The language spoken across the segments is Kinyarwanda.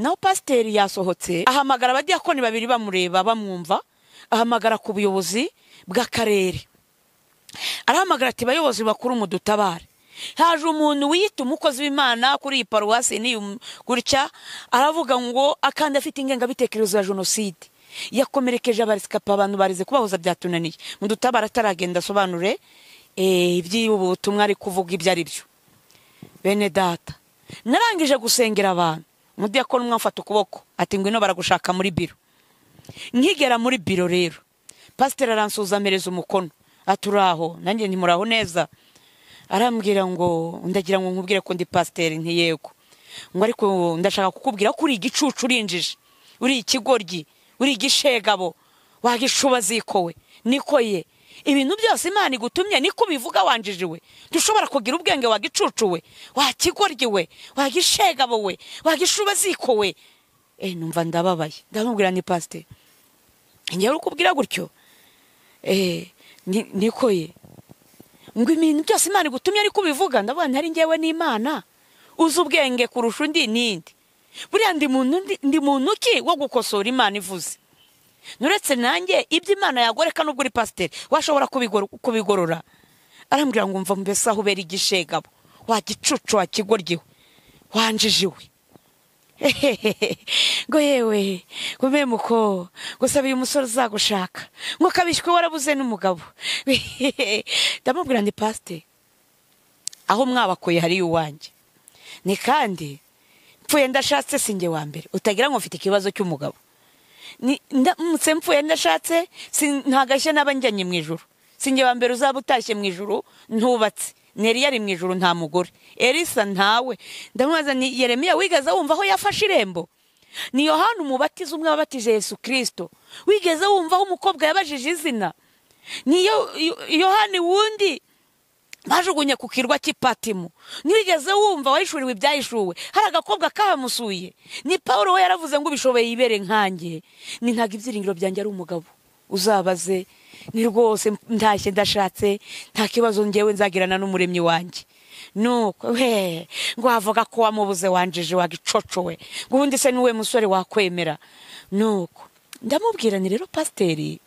naho pasiteri yasohotse ahamagara abadiyakoni babiri bamureba bamwumva, ahamagara ku buyobozi bw'akarere, arahamagara ati bayobozi bakuru mudutabare, haje umuntu wiyita umukozi w'Imana kuri iyi paruwasi ni gutya, aravuga ngo akandi afite ingengabitekerezo ya jenoside, yakomerekeje abarisikapi, abantu barize kubahoza byatunaniye, mudutabara ataragenda asobanure iby'ubutumwa ari kuvuga ibyo ari byo. Bene data, narangije gusengera abantu, umudiyakoni umwe amfata ukuboko ati ngwino baragushaka muri biro. Nkigera muri biro rero pasiteri aransuza amereza umukono, aturaho nanjye ntimuraho neza, arambwira ngo ndagira ngo nkubwire ko ndi pasiteri. Ntiyego, ngo ariko ndashaka kukubwira ko uri igicucu, urinjije, uri ikigoryi, uri igishegabo, wagishuba zikowe. Niko ye, ibintu byose Imana igutumye niko bivuga, wanjijiwe, dushobora kugira ubwenge, wagicucuwe, wakigoryiwe, wagishegabo we, wagishuba zikowe. Numva ndababaye, ndamubwira ni pasiteri, ngiye ukubwira gutyo. Niko ye, ngo ibintu byose Imana igutumye ariko bivuga. Ndavuga ntari ngewe n'Imana uzi ubwenge kurusha undi nindi, buriya ndi muntu ki wo gukosora Imana ivuze? Nuretse nanjye ibyo Imana yagoreka nubwo uri pasiteri washobora kubigorora. Arambwira ngo mva mbese aho ubera igishegabo, wagicucu, wakigoryiwe, wanjijiwe. Ngo yewe gume muko gusaba uyu musore uzagushaka ngo kabishwe warabuze n'umugabo. Ndamubwira ndi pasiteri, aho mwabakoye hari uwanjye, ni kandi mpfuye ndashatse sinjye wa mbere, utagira ngo mfite ikibazo cy'umugabo. Ndamutse mpfuye ndashatse ntagashye n'abanjyanye mu ijuru, sinjye wa mbere uzaba utashye mu ijuru ntubatse. Neri yari mu ijuru nta mugore, Elisa ntawe. Ndamubaza ni Yeremiya wigeze wumva aho yafashe irembo? Ni Yohana umubatiza umwe wabatije Yesu Kristo, wigeze wumva aho umukobwa yabajije izina? Ni Yohana wundi bajugunye ku kirwa cy'Ipatimu, ntiwigeze wumva wahishuriwe ibyahishuwe, hari agakobwa kahamusuye? Ni Pawulo we yaravuze ngo ubishoboye yibere nkanjye. Ni ntago ibyiringiro byanjye ari umugabo, uzabaze. Ni rwose ntashye ndashatse nta kibazo ngewe nzagirana n'umuremyi wanjye. Nuko ngo avuga ko wamubuze wanjije, wagicocowe, ngo ubundi se niwe musore wakwemera? Nuko ndamubwira ni rero pasiteri,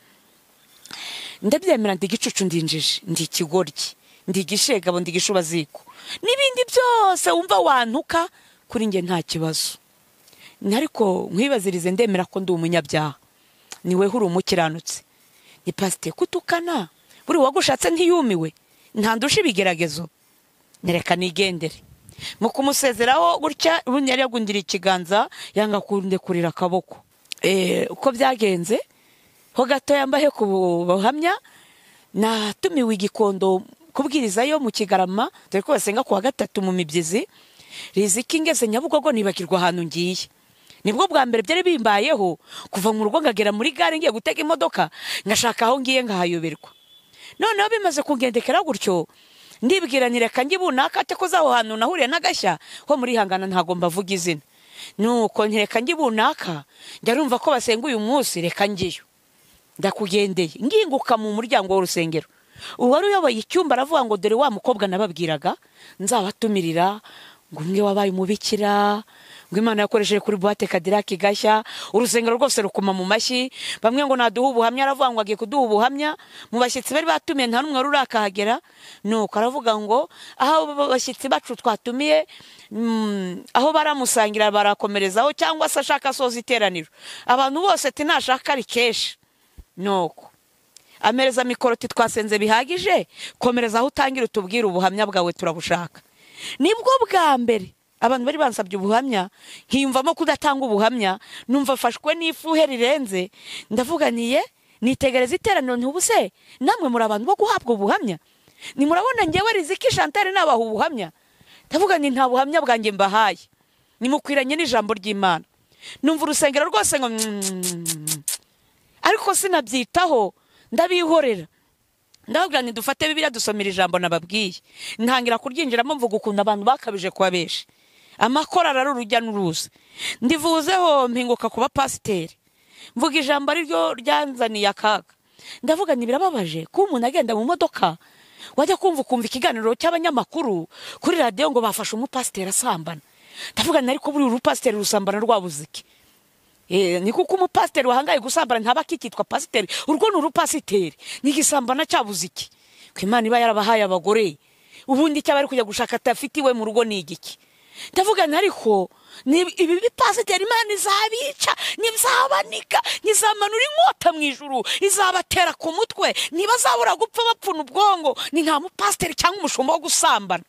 ndabyemera, ndi igicucu, ndinjije, ndi ikigoryi, ndi igishegabo, ndi igishuba ziko, n'ibindi byose wumva wantuka, kuri nge nta kibazo. Ariko nkwibazirize, ndemera ko ndi umunyabyaha, niwe uri umukiranutse. Ni pasiteri kutukana, buri wagushatse ntiyumiwe, ntandusha ibigeragezo, nereka nigendere. Mu kumusezeraho gutya ubundi yari yagundira ikiganza, yanga kundekurira akaboko. Uko byagenze ho gato yambaye ku buhamya, natumiwe igikondo kubwirizayo mu Kigarama, dore ko basenga kuwa gatatu mu Mibyizi. Riziki ngeze Nyabugogo nibagirwa ahantu ngiye. Nibwo bwa mbere byari bimbayeho, kuva mu rugo ngagera muri gare ngiye gutega imodoka, ngashaka aho ngiye ngahayoberwa. Noneho bimaze kungendekera gutyo, ndibwira nireka ngibunaka ate ko zaho hantu nahuriye n'agashya ho muri Hangana ntago mbavuga izina. Nuko ntireka ngibunaka, ndarumva ko basenga uyu munsi, reka ngiyo. Ndakugendeye nginguka mu muryango w'urusengero, uwari uyoboye icyumba aravuga ngo dore wa mukobwa nababwiraga nzabatumirira, ngo umwe wabaye umubikira, ngo Imana yakoresheje kuri boîte Cadillac gashya, urusengero rwose rukuma mu mashyi. Bamwe ngo naduha ubuhamya, aravuga ngo agiye kuduha ubuhamya mu bashyitsi bari batumiye, nta n'umwe rurakahagera. Nuko aravuga ngo aho bashyitsi bacu twatumiye, aho baramusangira barakomerezaho, cyangwa se ashaka soza iteraniro, abantu bose ati nashaka ari keshi. Nuko amereza mikoro ati twasenze bihagije, komereza aho utangira utubwire ubuhamya bwawe turabushaka. Nibwo bwa mbere abantu bari bansabye ubuhamya, nkiyumvamo kudatanga ubuhamya, numva fashwe n'ifuhe rirenze. Ndavuganiye nitegereza iteraniro, ntubuse namwe muri abantu bo guhabwa ubuhamya? Ni murabona ngewe Riziki Chantal nabaha ubuhamya? Ndavuga ni nta buhamya bwanjye mbahaye, nimukwiranye n'ijambo ry'Imana. Numva urusengero rwose ngo ariko sinabyitaho, ndabihorera. Ndavuga ni dufate Bibiliya dusomera ijambo nababwiye, ntangira kuryinjiramo mvuga ukuntu abantu bakabije kubabesha, amakorara ari urujya n'uruza. Ndivuzeho mpinguka kuba pasiteri, mvuga ijambo ari ryo ryanzaniye akaga. Ndavuga ni birababaje ko umuntu agenda mu modoka, wajya kumva ikiganiro cy'abanyamakuru kuri radio ngo bafashe umupasiteri asambana. ndavuga ariko buri urupasiteri rusambana rwabuze iki? Ni kuko umupasiteri wahangaye gusambana ntaba kikitwa pasiteri, urwo ni urupasiteri, n'igisambana cyabuze iki? Ko Imana iba yarabahaye abagore, ubundi icyo bari kujya gushaka atafitiwe mu rugo ni igiki? Ndavuga ariko ibi bipasiteri Imana izabica, nizabanika, nizamanura inkota mu ijuru, izabatera ku mutwe, ntibazabura gupfa bapfuna ubwongo, ni nta mupasiteri cyangwa umushumba wo gusambana.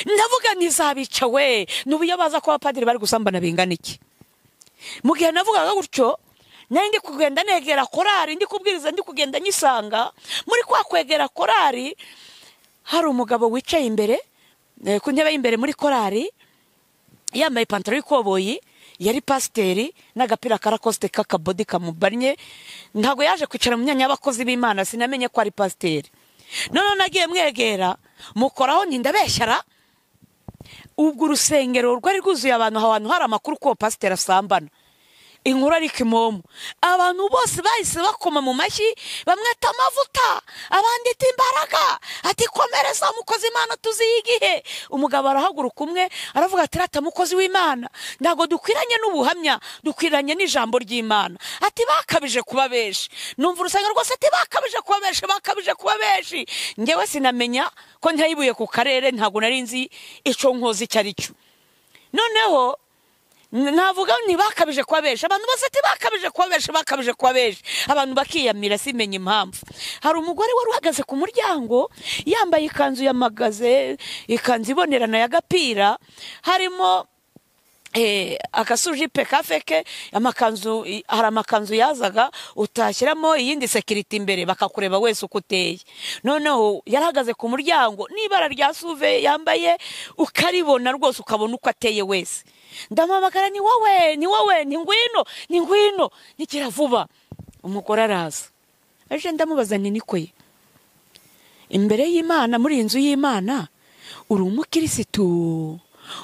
Ndavuga nizabica we, n'ubuyo baza ko abapadiri bari gusambana bingana iki? Mu gihe navugaga gutyo, nari ndi kugenda negera korari, ndi kubwiriza, ndi kugenda nyisanga muri kwa kwegera korari hari umugabo wicaye imbere ku ntebe y'imbere muri korari, yambaye ipantaro y'ikoboyi, yari pasiteri n'agapira karakoste kakabodi kamubanye, ntago yaje kwicara mu myanya y'abakozi b'Imana, sinamenye ko ari pasiteri. None nagiye mwegera mukoraho ndabeshyara, ubwo urusengero rwari rwuzuye abantu hari amakuru ko pasiteri asambana. Inkuru ari kimomo, abantu bose bahise bakoma mu mashyi, bamweta amavuta, abandi ati imbaraga, ati komereza umukozi Imana tuziyigihe. Umugabo arahaguruka umwe aravuga ati rata mukozi w'Imana, ndago dukwiranye n'ubuhamya, dukwiranye n'ijambo ry'Imana. Ati bakabije kuba benshi. Numva urusengero rwose ati bakabije kuba benshi. Ngewe sinamenya ko ntayibuye ku karere, ntago nari nzi ico nkozi cyari cyo. Noneho navuga bakabije kuba benshi, abantu bose ati bakabije kuba benshi, abantu bakiyamira simenye impamvu. Hari umugore wari uhagaze ku muryango yambaye ikanzu yamagaze, ikanzu ibonerana ya gapira, harimo akasujipe kafeke, hari amakanzu yazaga utashyiramo iyindi security imbere bakakureba wese uko uteye. Noneho yarahagaze ku muryango n'ibara rya suve yambaye, ukaribona rwose ukabona uko ateye wese. Ndamamagara ni wowe, ni ngwino, nikira vuba. Umugore araza, aje ndamubaza niko ye, imbere y'Imana muri inzu y'Imana uri umukirisitu,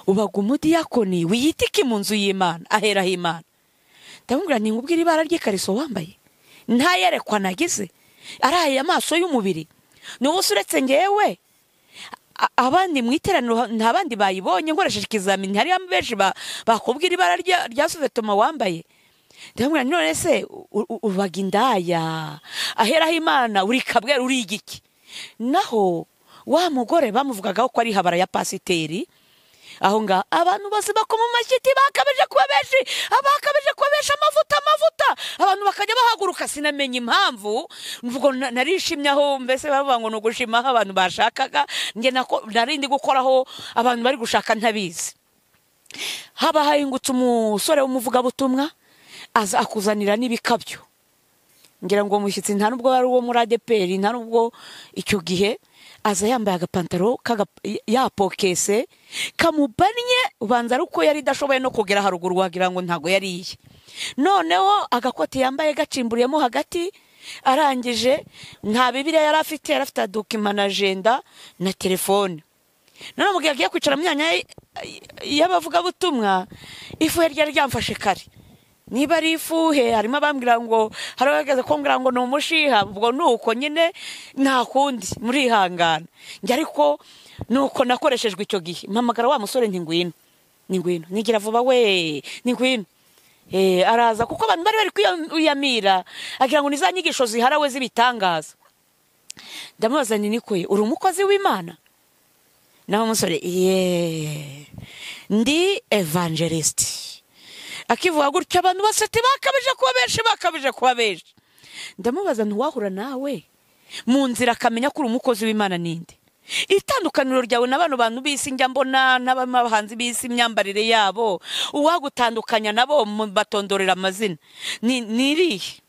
ubaga umudiyakoni, wiyitiki mu nzu y'Imana, aheraho Imana. Ndamubwira nkubwira ibara ry'ikariso wambaye, ntayerekwa nagize, araye amaso y'umubiri, n'ubu uretse ngewe abandi mu iteraniro nta bandi bayibonye, ngoresheje ikizamini hari benshi bakubwira ibara rya suvetoma wambaye. Ndamubwira none se ubaga indaya, aheraho Imana uri kabwera uri igiki? Naho wa mugore bamuvugagaho ko ari habara ya pasiteri, aho nga abantu bose bakoma amashyi bakabije kuba benshi, amavuta, abantu bakajya bahaguruka, sinamenye impamvu. Mvugo narishimye aho, mbese bavuga ngo nugushima aho abantu bashakaga, nge narindi gukoraho abantu bari gushaka ntabizi. Haba hahingutse umusore w'umuvugabutumwa aza akuzanira n'ibikabyo, ngira ngo umushyitsi nta nubwo wari uwo muri ADPR, nta nubwo icyo gihe aza yambaye agapantaro yapokese kamubanye, ubanza ari uko yari idashoboye no kugera haruguru, wagira ngo ntago yariye. Noneho agakoti yambaye gacimburiyemo hagati, arangije nta Bibiliya yari afite document, agenda na telefone. None mugihe agiye kwicara mu myanya y'abavugabutumwa, ifu yari ryamfashe kare. Niba ari ifuhe, harimo abambwira ngo hari abageze kumbwira ngo ni umushiha, ubwo nuko nyine nta kundi murihangana. Njye ariko nuko nakoreshejwe icyo gihe, mpamagara wa musore nti ngwino, nigira vuba we, ni ngwino. Araza kuko abantu bari kwiyamira, agira ngo nizanyigisho ziharawe z'ibitangaza. Ndamubaza niko ye, uri umukozi w'Imana? Naho umusore ndi evangelist. Akivuga gutyo abantu bose ati bakabije kuba benshi. Ndamubaza ntiwahura nawe mu nzira akamenya ko uri umukozi w'Imana ninde? Itandukaniro ryawe n'abantu bantu bisi njya mbona n'abahanzi bisi imyambarire yabo, uwagutandukanya nabo batondorera amazina nirihe?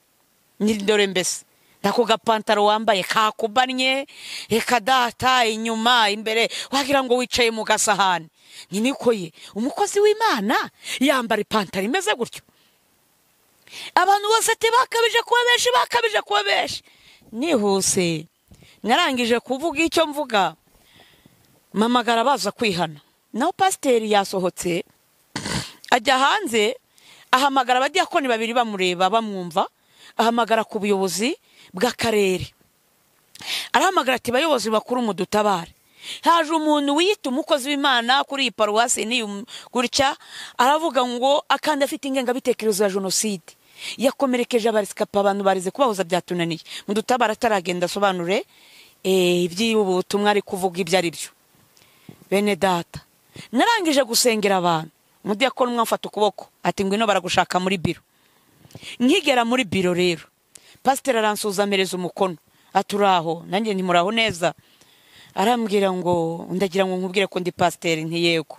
Nirindore mbese ndako gapantaro wambaye kakubanye, data inyuma imbere wagira ngo wicaye mu gasahani. Niko ye, umukozi w'Imana yambara ipantaro imeze gutyo? Abantu bose ati bakabije kuba benshi. Nihuse narangije kuvuga icyo mvuga, mpamagara baza kwihana. Naho pasiteri yasohotse ajya hanze, ahamagara abadiyakoni babiri bamureba bamwumva, ahamagara ku buyobozi bw'akarere, arahamagara ati bayobozi bakuru mudutabare. haje umuntu wiyita umukozi w'Imana kuri iyi paruwasi ni gutya, aravuga ngo akandi afite ingengabitekerezo ya jenoside, yakomerekeje abarisikapi, abantu barize kubahuza byatunaniye, mudutabara ataragenda asobanure iby'ubutumwa ari kuvuga ibyo ari byo. Bene data, narangije gusengera abantu, umudiyakoni mwamfata ukuboko ati ngwino baragushaka muri biro. Nkigera muri biro rero, pasiteri aransuza amereza umukono, aturaho, nanjye ntimuraho neza. Arambwira ngo ndagira ngo nkubwire ko ndi pasiteri. Ntiyego,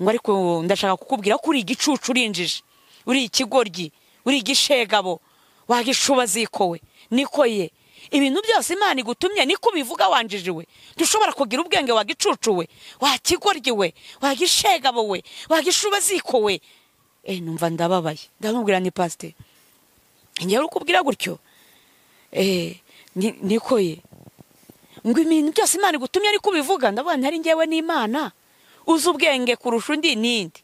ngo ariko ndashaka kukubwira ko uri igicucu, urinjije, uri ikigoryi, uri igishegabo, wagishuba zikowe. Niko ye, ibintu byose Imana igutumye niko bivuga, wanjijiwe. Dushobora kugira ubwenge wagicucuwe, wakigoryiwe, wagishegabo we, wagishuba zikowe. Numva ndababaye, ndamubwira ni pasiteri, ngiye ukubwira gutyo. Niko ye, ngo ibintu byose Imana igutumye ariko bivuga. Ndavuga ntari ngewe n'Imana uzi ubwenge kurusha undi nindi,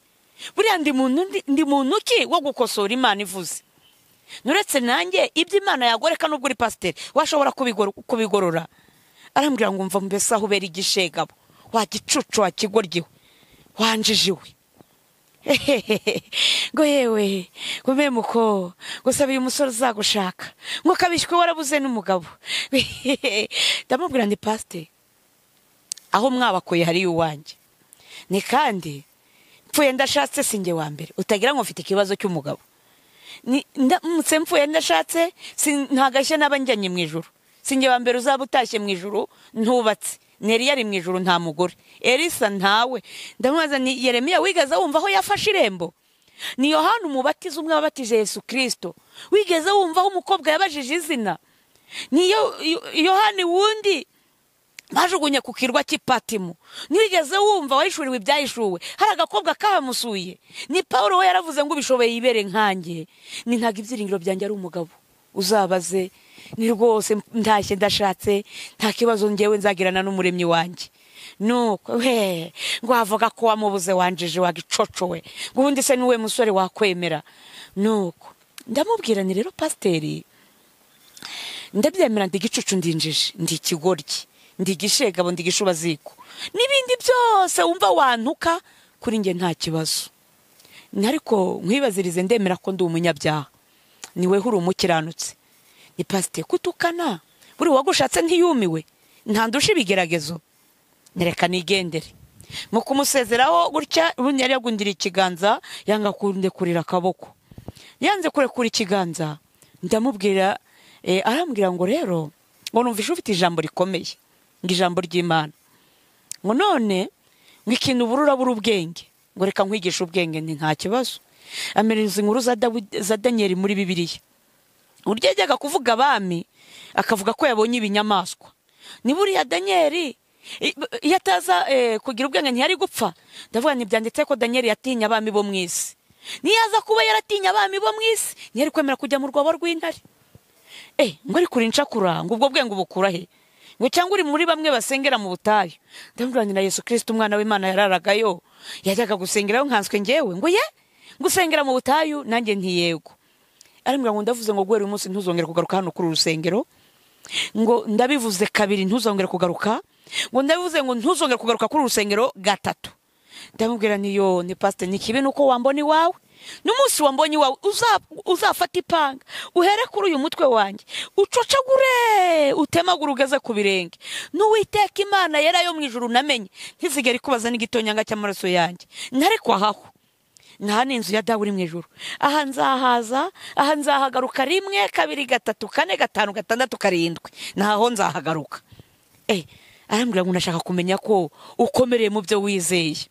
buriya ndi muntu ki wo gukosora Imana ivuze? Nuretse nanjye ibyo Imana yagoreka nubwo uri pasiteri washobora kubigorora. Arambwira ngo mva mbese aho ubera igishegabo, wagicucu, wakigoryiwe, wanjijiwe. Ngo yewe gume muko gusaba uyu musore uzagushaka ngo kabishywe warabuze n'umugabo. Ndamubwira ndi pasiteri, aho mwabakoye hari uwanjye, ni kandi mpfuye ndashatse sinjye wa mbere, utagira ngo mfite ikibazo cy'umugabo. Ndamutse mpfuye ndashatse ntagashye n'abanjyanye mu ijuru, sinjye wa mbere uzaba utashye mu ijuru ntubatse. Neri yari mu ijuru nta mugore, Elisa ntawe. Ndamubaza ni Yeremiya wigeze wumva aho yafashe irembo? Ni Yohana umubatiza umwe wabatije Yesu Kristo, wigeze wumva aho umukobwa yabajije izina? Ni Yohani wundi bajugunye ku kirwa cy'Ipatimu, nigeze wumva wahishuriwe ibyahishuwe, hari agakobwa kahamusuye? Ni Paulo we yaravuze ngo ubishoboye yibere nkanjye. Ni ntaga ibyiringiro byanjye ari umugabo, uzabaze. Ni rwose ntashye ndashatse, nta kibazo ngewe nzagirana n'umuremyi wanjye. Nuko ngo avuga ko wamubuze, wanjije, wagicocowe, ngo ubundi se niwe musore wakwemera? Nuko ndamubwira ni rero pasiteri, ndabyemera, ndi igicucu, ndinjije, ndi ikigoryi, ndi igishegabo, ndi igishuba ziko, n'ibindi byose wumva wantuka, kuri nge nta kibazo. Ariko nkwibazirize, ndemera ko ndi umunyabyaha, niwe uri umukiranutse. Ni pasiteri kutukana, buri wagushatse ntiyumiwe, ntandusha ibigeragezo, nereka nigendere. Mu kumusezeraho gutya, ubundi yari yagundira ikiganza, yanga kundekurira akaboko. Yanze kurekura ikiganza, ndamubwira, arambwira ngo rero ngo numvishe ufite ijambo rikomeye, ngo ijambo ry'Imana, ngo none ngo ikintu uburura buri ubwenge, ngo reka nkwigisha ubwenge. Nta kibazo. Amereza inkuru za Danieli muri Bibiliya. Uryo yajyaga kuvuga abami, akavuga ko yabonye ibinyamaswa. Ni buriya Danieli iyo ataza kugira ubwenge ntiyari gupfa. Ndavuga ntibyanditse ko Danieli yatinya abami bo mu isi. Niyaza kuba yaratinya abami bo mu isi, ntiyari kwemera kujya mu rwobo rw'intare. Ngo ari kuri ncakura, ngo ubwo bwenge ubukura he? Ngo cyangwa uri muri bamwe basengera mu butayu? Ndamubwira na Yesu Kristo umwana w'Imana yararagayo, yajyaga gusengerayo nkanswe ngewe, ngo ye gusengera mu butayu? Nanjye ntiyego. Arambwira ngo ndavuze ngo guhera uyu munsi ntuzongere kugaruka hano kuri urusengero, ngo ndabivuze kabiri ntuzongere kugaruka, ngo ndabivuze ngo ntuzongere kugaruka kuri urusengero gatatu. Ndamubwira niyo ni pasiteri, ni kibi nuko wambona iwawe, n'umunsi wambonye iwawe uzafata ipanga uhere kuri uyu mutwe wanjye, ucocagure, utemagure ugeze ku birenge. N'Uwiteka Imana yera yo mu ijuru namenye, ntizigere ikubaza n'igitonyanga cy'amaraso yanjye. Ntariko ahaho, nta n'inzu ya Dawe uri mu ijuru. Aha nzahaza, aha nzahagaruka 1, 2, 3, 4, 5, 6, 7, naho nzahagaruka. Arambwira ngo nashaka kumenya ko ukomereye mu byo wizeye,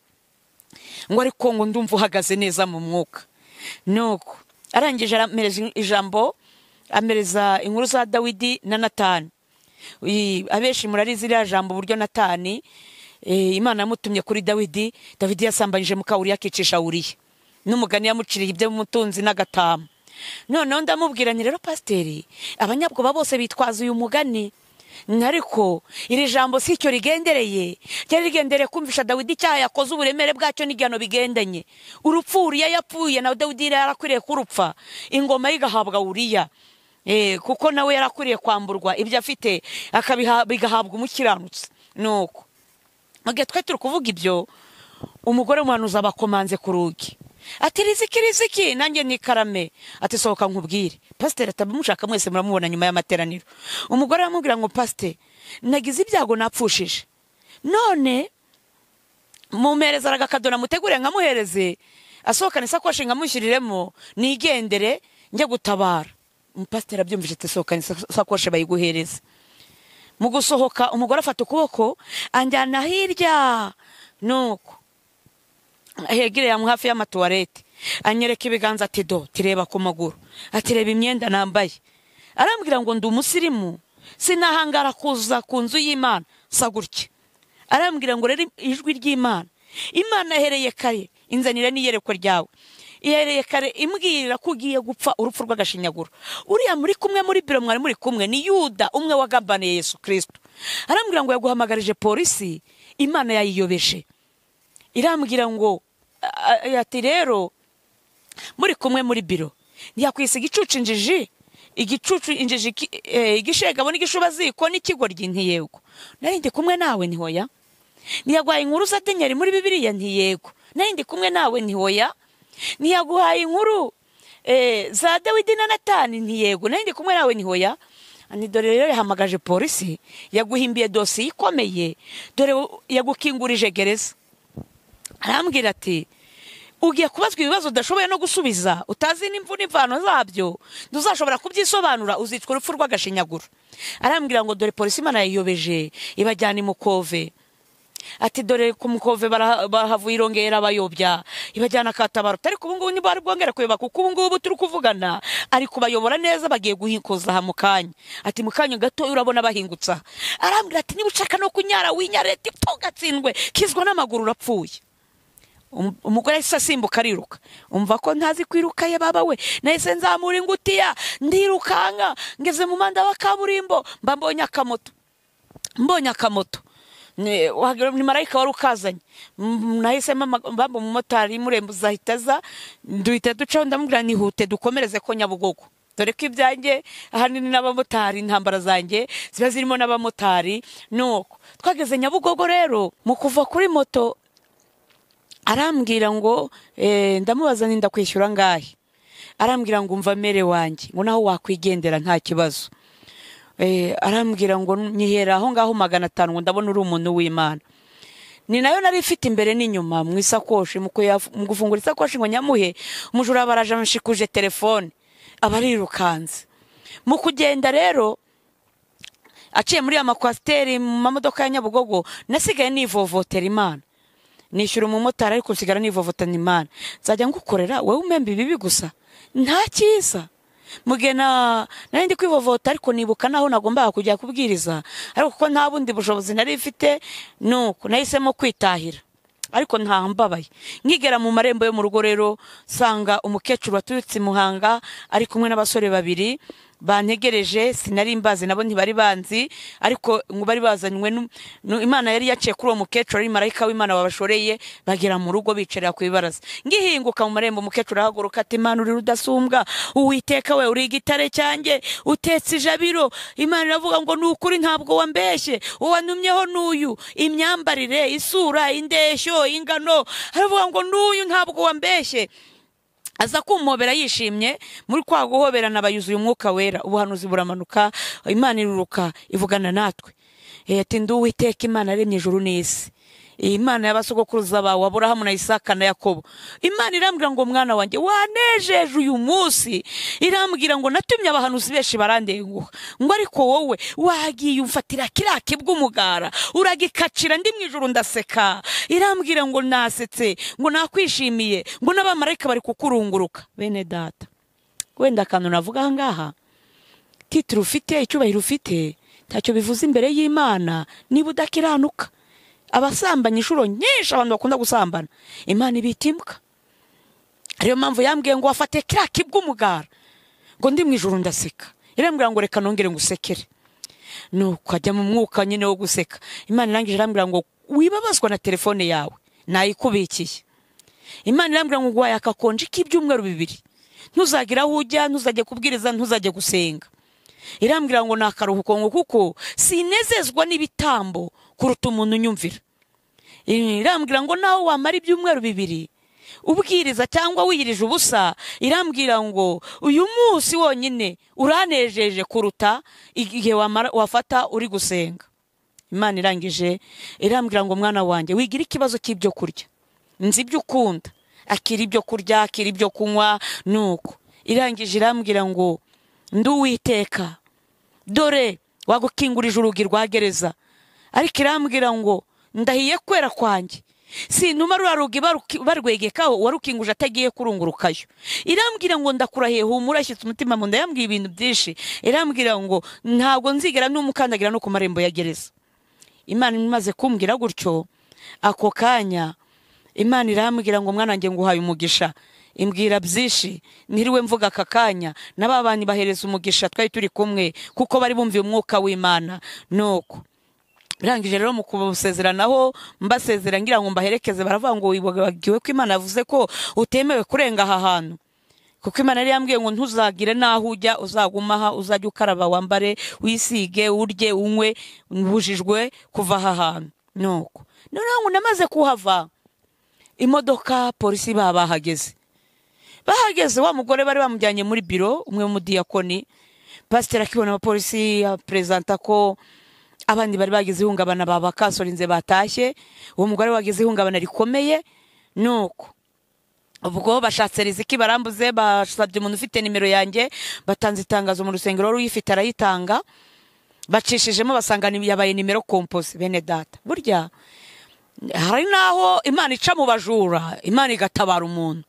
ngo ariko ngo ndumva uhagaze neza mu mwuka. Nuko arangije amereza ijambo, amereza inkuru za Dawidi na Natani. Abeshi murarizi iriya jambo uburyo Natani Imana yamutumye kuri Dawidi. Dawidi yasambanyije muka Uriya akicisha Uriya, n'umugani yamuciriye ibyo mutunzi n'agatama. Noneho ndamubwira ni rero pasiteri, abanyabwoba bose bitwaza uyu mugani, ariko iri jambo si cyo rigendereye. Cyari rigendereye kumvisha Dawidi icyaha yakoze, uburemere bwacyo n'igihano bigendanye. Urupfu Uriya yapfuye, na Dawidi yarakwiriye kurupfa, ingoma igahabwa Uriya, kuko nawe yarakwiriye kwamburwa ibyo afite bigahabwa umukiranutsi. Nuko mugihe twe turi kuvuga ibyo umugore muhanuza abakomanze ku rugi ati riziki nanjye ni Karame ati sohoka nkubwire. Pasiteri atabimushaka mwese muramubona nyuma y'amateraniro. Umugore aramubwira ngo pasiteri nagize ibyago napfushije none mumpereza agakadona mutegure nkamuhereze asohokana isakoshi nkamushyiriremo nigendere njye gutabara. Umupasiteri abyumvise ati sohokana isakoshi bayiguhereza. Mu gusohoka umugore afata ukuboko anjyana hirya nuko hegereye mu hafi y'amatuwarete anyereka ibiganza ati do tireba ku maguru ati reba imyenda nambaye. Arambwira ngo ndi umusirimu sinahangara kuza ku nzu y'Imana sagurike. Arambwira ngo rero ijwi ry'Imana Imana hereye kare inzanira n'iyerekwa ryawe ihereye kare imbwirira ko ugiye gupfa urupfu rw'agashinyaguro. Uriya muri kumwe muri biro mwari muri kumwe ni Yuda umwe wagambaniye Yesu Kristo. Arambwira ngo yaguhamagarije polisi Imana yayiyobeje. Irambwira ngo ati rero muri kumwe muri biro ntiyakwise igicucu injiji igishegabo n'igishubaziko n'ikigoryi ntiyego nari ndi kumwe nawe ntihoya. Ntiyagwaye inkuru za Daniel muri Bibiliya ntiyego nari ndi kumwe nawe ntihoya. Ntiyaguhaye inkuru za Dawidi na Natani ntiyego nari ndi kumwe nawe ntihoya. Ani dore rero yahamagaje polisi yaguhimbiye dosiye ikomeye dore yagukingurije gereza. Arambwira ati ugiye kubazwa ibibazo udashoboye no gusubiza utazi n'imvu n'imvano zabyo ntuzashobora kubyisobanura uzitwa urupfu rw'agashinyaguro. Arambwira ngo dore polisi Imana yayiyobeje ibajyana imukove. Ati dore ku mukove barahavuye irongera abayobya ibajyana Katabaro ariko ubu ngubu ntibari bwongera kuyobaka kuko ubu ngubu turi kuvugana ari kubayobora neza bagiye guhinkoza aha mu kanya. Ati mu kanya gato urabona bahingutsa. Arambwira ati niba ushaka no kunyara winyarete tugatsindwe kizwa n'amaguru urapfuye. Umugore yahise asimbuka ariruka. Umva ko ntazi kwiruka ye baba we nahise nzamura ingutiya ndirukanka ngeze mu manda wa kaburimbo mba mbonye akamoto ni marayika wari ukazanye. Nahise mbamba umumotari murembuza ahitaza duhita ducaho ndamubwira nihute dukomereze ko Nyabugogo dore ko ibyanjye ahanini n'abamotari intambara zanjye ziba zirimo n'abamotari. Nuko twageze Nyabugogo rero mu kuva kuri moto arambwira ngo ndamubaza ninda kwishyura ngahe. Arambwira ngo umva mere wanjye ngo naho wakwigendera nta kibazo. Arambwira ngo nyihera aho ngaho 500 ngo ndabona uri umuntu w'Imana. Ni nayo nari ifite imbere n'inyuma mu isakoshi mu gufungura isakoshi ngo nyamuhe umujura baraje amshikuje telefone abarirukanze. Mu kugenda rero aciye muri amakwasteri mu mamodoka ya Nyabugogo nasigaye nivovotera Imana. Nishyura umumotari ariko nsigara nivovotana Imana. Nzajya ngukorera wowe umembe ibibi gusa nta cyiza. Mugena nari ndi kwivovota ariko nibuka naho nagombaga kujya kubwiriza ariko kuko nta bundi bushobozi nari mfite nuko nahisemo kwitahira ariko nta mbabaye. Ngigera mu marembo yo mu rugo rero sanga umukecuru waturutse Muhanga ari kumwe n'abasore babiri bantegereje sinari mbazi nabo ntibari banzi ariko ngo bari bazanywe Imana yari yaciye kuri uwo mukecuru ari marayika w'Imana wabashoreye bagera mu rugo bicarira ku ibaraza. Ngihinguka mu marembo umukecuru ahaguruka ati Imana uri rudasumbwa Uwiteka we uri igitare cyanjye utetse ijabiro. Imana iravuga ngo nukuri ntabwo wambeshye uwanumyeho n'uyu imyambarire isura indeshyo ingano aravuga ngo n'uyu ntabwo wambeshye. Aza kumobera yishimye muri kwa guhoberana bayuzuye umwuka wera ubuhanuzi buramanuka Imana iruruka ivugana natwe. Ati Uwiteka Imana yaremye ijuru n'isi Imana y'abasogokuruza bawe Aburahamu na Isaka na Yakobo. Imana irambwira ngo mwana wanjye wanejeje uyu munsi. Irambwira ngo natumye abahanuzi benshi barandenguha ngo ariko wowe wagiye umfatira kirake bw'umugara uragikacira ndi mu ijuru ndaseka. Irambwira ngo nasetse ngo nakwishimiye ngo n'abamarayika bari kukurunguruka. Bene data wenda kantu navuga ngaha titire ufite icyubahiro ufite ntacyo bivuze imbere y'Imana niba udakiranuka. Abasambanya inshuro nyinshi abantu bakunda gusambana Imana ibitimbwa. Ariyo mpamvu yambwiye ngo wafate kirake bw'umugara ngo ndi mu ijuru ndaseka. Irambwira ngo reka nongere ngusekere nuko ajya mu mwuka nyine wo guseka. Imana irangije irambwira ngo wibabazwa na telefone yawe nayikubikiye. Imana irambwira ngo ngwaye akakonje k'ibyumweru 2 ntuzagira aho ujya ntuzajye kubwiriza ntuzajye gusenga. Irambwira ngo nakaruhuko ngo kuko sinezezwa n'ibitambo kuruta umuntu nyumvira. irambwira ngo naho wamara ibyumweru bibiri ubwiriza cyangwa wiyirije ubusa, irambwira ngo uyu munsi wonyine uranejeje kuruta igihe wafata uri gusenga. Imana irangije irambwira ngo mwana wanjye wigira ikibazo cy'ibyo kurya, nzi ibyo ukunda, akira ibyo kurya, akira ibyo kunywa. Nuko irangije irambwira ngo nduwiteka, dore wagukingurije urugi rwa gereza, ariko irambwira ngo ndahiye kwera kwanjye sintuma rura rugi barwegekaho warukinguje atagiye kurungurukayo. Irambwira ngo ndakurahiye humura, ashyitse umutima mu nda, yambwiye ibintu byinshi. Irambwira ngo ntabwo nzigera n'umukandagira no ku marembo ya gereza. Imana imaze kumbwira gutyo, ako kanya Imana irambwira ngo mwana wanjye nguhaye umugisha. Imbwira byinshi niriwe mvuga aka kanya, n'ababani bahereza umugisha twari turi kumwe kuko bari bumviye umwuka w'Imana. Nuko birangije rero mu kubusezeranaho mbasezera ngira ngo mbaherekeze, baravuga ngo wibagiwe ko Imana yavuze ko utemewe kurenga aha hantu, kuko Imana yari yambwiye ngo ntuzagire naho ujya, uzaguma aha, uzajya ukaraba, wambare, wisige, urye, unywe, ubujijwe kuva aha hantu. Nuko noneho ngo namaze kuhava, imodoka polisi bahageze wa mugore bari bamujyanye muri biro, umwe mu diyakoni. Pasiteri akibona abapolisi presenta ko abandi bari bagize ihungabana bakasorinze batashye, uwo mugore wagize ihungabana rikomeye. Nuko ubwo bashatse riziki barambuze, basabye umuntu ufite nimero yanjye, batanze itangazo mu rusengero wari uyifite arayitanga, bacishijemo basanga yabaye nimero compose. Bene data, burya hari naho Imana ica mu bajura, Imana igatabara umuntu.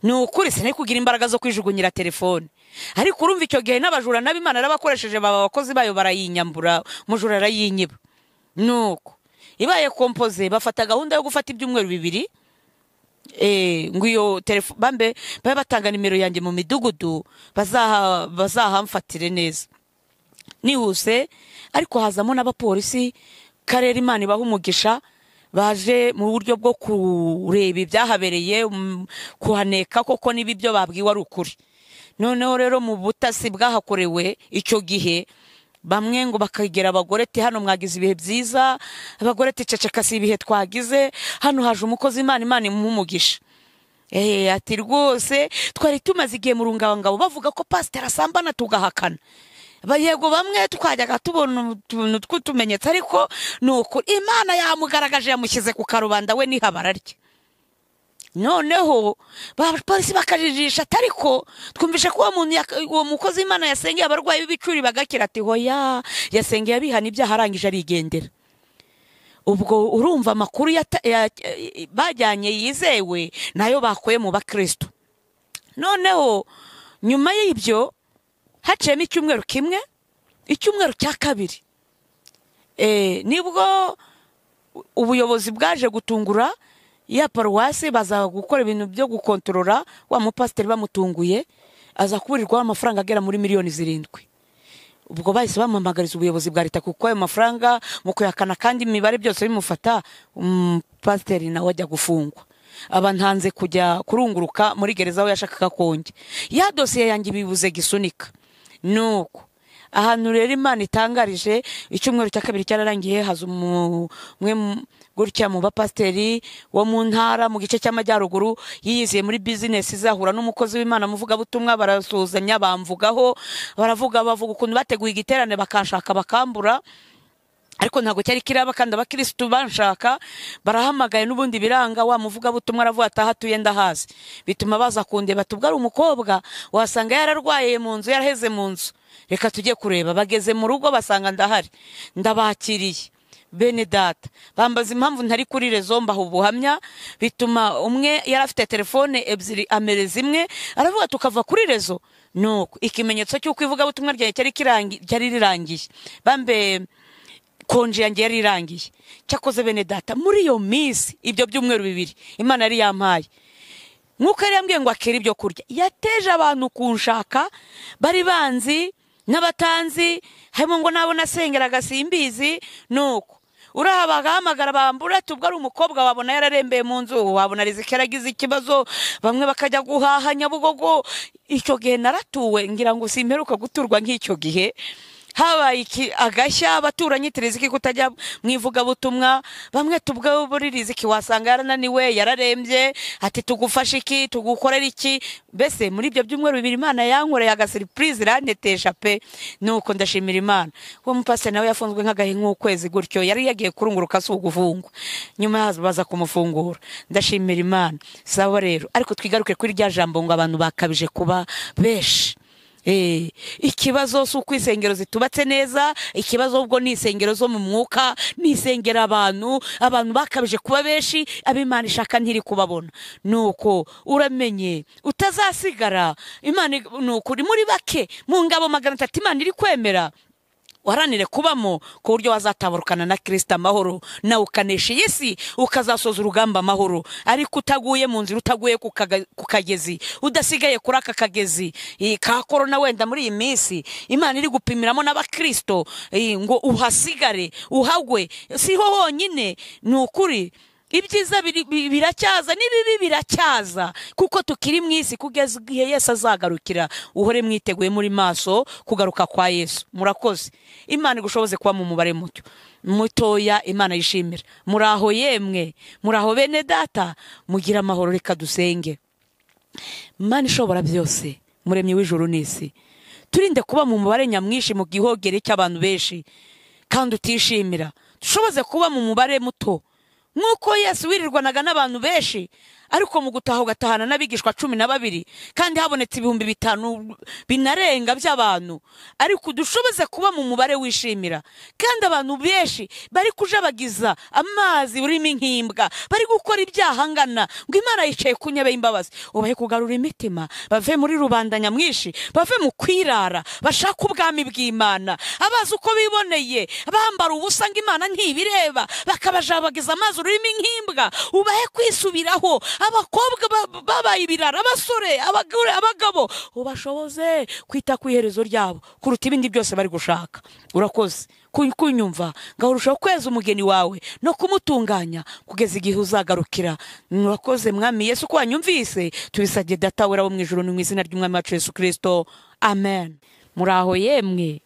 Ni ukuri sinari kugira imbaraga zo kwijugunyira telefone, ariko urumva icyo gihe n'abajura nabo Imana yarabakoresheje, baba abakozi bayo barayinyambura, mujura arayinyiba. Nuko ibaye compose, bafata gahunda yo gufata ibyumweru bibiri, ngo iyo telefone bambe batanga nimero yanjye mu midugudu bazahamfatire neza nihuse. Ariko hazamo n'abapolisi karere, Imana ibaha umugisha, baje mu buryo bwo kureba ibyahabereye, kuhaneka koko niba ibyo babwiwe ari ukuri. Noneho rero mu butasi bwahakorewe icyo gihe, bamwe ngo bakagera abagore ati hano mwagize ibihe byiza, abagore ati ceceka si ibihe twagize, hano haje umukozi Imana imumugisha. Ati rwose twari tumaze igihe mu rungabangabo bavuga ko pasiteri asambana tugahakana. Yego bamwe twajyaga tubona utuntu tw'utumenyetso, ariko nuko Imana yamugaragaje, yamushyize ku karubanda we n'ihabara rye. Noneho polisi bakajijisha, ariko twumvishe ko uwo mukozi Imana yasengeye abarwayi b'ibicuri bagakira. Ati hoya, yasengeye abihana ibyaha arangije arigendera. Ubwo urumva amakuru bajyanye yizewe nayo bakuye mu bakristo. Noneho nyuma y'ibyo haciyemo icyumweru kimwe, icyumweru cya kabiri nibwo ubuyobozi bwaje gutungura ya paruwasi, baza gukora ibintu byo gukontorora wa mupasiteri. Bamutunguye aza kuburirwaho amafaranga agera muri miliyoni 7. Ubwo bahise bamuhamagariza ubuyobozi bwa leta, kuko ayo mafaranga mu kuyakana kandi imibare byose bimufata, pasiteri nawe ajya gufungwa. Abantanze kujya kurunguruka muri gereza aho yashakaga konge. Ya dosiye yanjye bibuze gisunika. Nuko ahantu rero Imana itangarije, icyumweru cya kabiri cyararangiye, haza umwe gutya mu bapasiteri wo mu ntara mu gice cy'amajyaruguru, yiyiziye muri business, izahura n'umukozi w'Imana muvuga butumwa, barasuzanya, bamvugaho, bavuga ukuntu bateguye igiterane bakanshaka bakambura, ariko ntago cyari kiraba kandi abakristo banshaka, barahamagaye n'ubundi biranga. Wa muvuga butumwa aravuga ataha tuye ndahazi, bituma baza kundeba, tubwara umukobwa wasanga yararwaye mu nzu, yaraheze mu nzu, reka tujye kureba. Bageze mu rugo basanga ndahari, ndabakiriye. Bene data, bambaza impamvu ntari kuri rezo, mbaho ubuhamya, bituma umwe yari afite telefone ebyiri amereza imwe, aravuga tukava kuri rezo. Nuko ikimenyetso cy'uko ivuga butumwa ryaye cyari rirangiye, bambe konje yanjye yari irangiye. Cyakoze bene data, muri iyo minsi ibyo byumweru bibiri Imana yari yampaye, nkuko yari yambwiye ngo akira ibyo kurya, yateje abantu kunshaka, bari banzi n'abatanzi, harimo ngo nabo nasengeraga simbizi. Nuko urahabagahamagara bambura, tubwo ari umukobwa wabona yararembeye mu nzu, wabona riziki yaragize ikibazo, bamwe bakajya guhaha Nyabugogo. Icyo gihe naratuwe, ngira ngo simperuka guturwa nk'icyo gihe. habaye agashya abaturanyi Tereziki kutajya mwivuga butumwa, bamwe tubwo buri Riziki wasanga yarananiwe yararembye, ati tugufasha iki tugukorera iki. Bese muri ibyo byumweru bibiri Imana yankoreye aga surprise ranetesha pe, nuko ndashimira Imana. Uwo mupasiteri nawe yafunzwe nk'agahe nk'ukwezi gutyo, yari yagiye kurunguruka si ugufungwa, nyuma yazo baza kumufungura. Ndashimira Imana. Sawa rero, ariko twigaruke kuri rya jambo ngo abantu bakabije kuba beshi. Ikibazo si uko insengero zitubatse neza, ikibazo ubwo ni insengero zo mu mwuka, ni insengero abantu bakabije kuba benshi, ab'Imana ishaka ntiri kubabona. Nuko uramenye utazasigara, Imana nukuri muri bake mu ngabo 300 Imana iri kwemera. Waranire kubamo ku buryo wazatabarukana na Kristo amahoro, na ukanesha isi ukazasoza urugamba amahoro. Ariko utaguye mu nzira, utaguye ku kagezi, udasigaye kuri aka kagezi ka corona wenda muri iyi minsi Imana iri gupimiramo n'abakristo ngo uhasigare uhagwe, siho honyine. Nukuri ibyiza biracyaza n'ibibi biracyaza, kuko tukiri mu isi kugeza igihe Yesu azagarukira. Uhore mwiteguye muri maso kugaruka kwa Yesu. Murakoze. Imana igushoboze kuba mu mubare mutoya, Imana yishimira. Muraho yemwe, muraho bene data, mugira amahoro. Reka dusenge. Imana ishobora byose, muremyi w'ijuru n'isi, turinde kuba mu mubare nyamwinshi mu gihogere cy'abantu benshi kandi utishimira. Dushoboze kuba mu mubare muto nk'uko Yesu wirirwanaga n'abantu benshi, ariko mu gutaha ugatahana n'abigishwa 12 kandi habonetse 5,000 binarenga by'abantu. Ariko dushoboze kuba mu mubare wishimira, kandi abantu benshi bari kujabagiza amazi urimo inkimbwa, bari gukora ibyaha ngana ngo Imana yicaye ku ntebe y'imbabazi. Ubahe kugarura imitima, bave muri rubanda nyamwinshi, bave mu kwirara, bashaka ubwami bw'Imana, abazi uko biboneye, bambara ubusa ngo Imana ntibireba, bakabajabagiza amazi urimo inkimbwa. Ubahe kwisubiraho, abakobwa babaye ibirara, abasore, abagore, abagabo, ubashoboze kwita ku iherezo ryabo kuruta ibindi byose bari gushaka. Urakoze kunyumva, ngaho urushaho kweza umugeni wawe no kumutunganya kugeza igihe uzagarukira. Urakoze Mwami Yesu ko wanyumvise, tubisabye Data wera wo mu ijuru, ni mu izina ry'Umwami wacu Yesu Kristo, amen. Muraho yemwe.